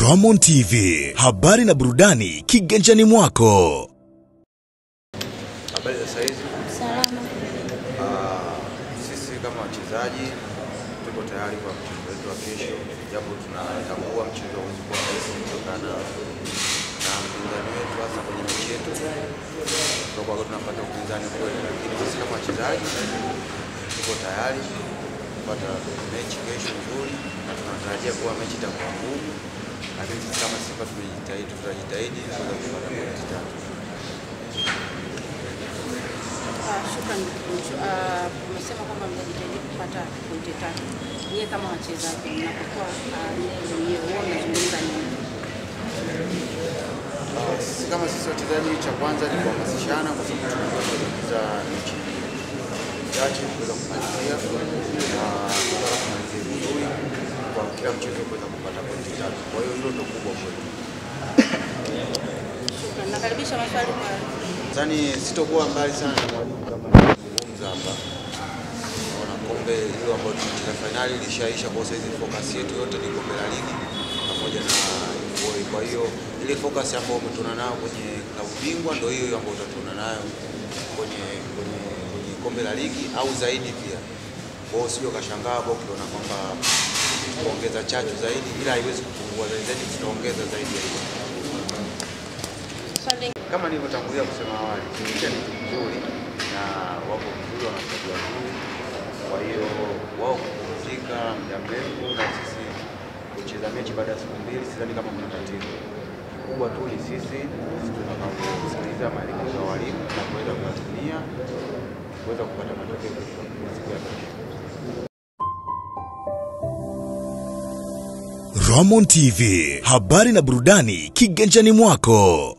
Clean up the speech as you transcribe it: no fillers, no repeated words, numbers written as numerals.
Ramon TV, habari na burudani kiganjani mwako. Habari za saizi? Salama. Sisi kama wachezaji tuko tayari kwa mchezo wetu wa kesho, japo tunatambua mchezo huu kwa rahisi kutokana na mpinzani wetu hasa kwenye mechi yetu. Kwa hiyo tunapata upinzani kweli, lakini sisi kama wachezaji tuko tayari kupata mechi kesho nzuri na tunatarajia kuwa mechi itakuwa ngumu. Lakini sisi kama Simba tutajitahidi kuweza kupata pointi tatu. Shukrani. Umesema kwamba mtajitahidi kupata pointi tatu. Yeye kama wachezaji mnapokuwa wenyewe unazungumza nini? Kama sisi wachezaji, cha kwanza ni kuhamasishana, kwa sababu tunaweza mechi chache kuweza kumalizia na kumalizia vizuri kwa kila mchezo kuweza kupata pointi tatu. Kwa hiyo hilo ndio kubwa kwetu. Nakaribisha maswali kwa Nadhani sitokuwa mbali sana na mwalimu kama nilizungumza hapa. Naona kombe hilo ambalo tunacheza finali lishaisha, kwa sasa focus yetu yote ni kombe la ligi pamoja na FA. Kwa hiyo ile focus ambayo umetuna nayo kwenye klabu bingwa ndio hiyo ambayo utatuna nayo kwenye kombe la ligi au zaidi pia. Kwa hiyo sio kashangaa hapo ukiona kwamba kuongeza chachu zaidi, ila haiwezi kupungua zaidi, tutaongeza zaidi ya hiyo. Kama nilivyotangulia kusema awali, Kenya ni nzuri na wako vizuri, wanachagua vizuri. Kwa hiyo wao kupumzika muda mrefu na sisi kucheza mechi baada ya siku mbili, sidhani kama kuna tatizo. Kubwa tu ni sisi tunakaposikiliza maelekezo ya walimu na kuweza kuyatumia kuweza kupata matokeo kwa siku ya kesho. Ramon TV, habari na burudani kiganjani mwako.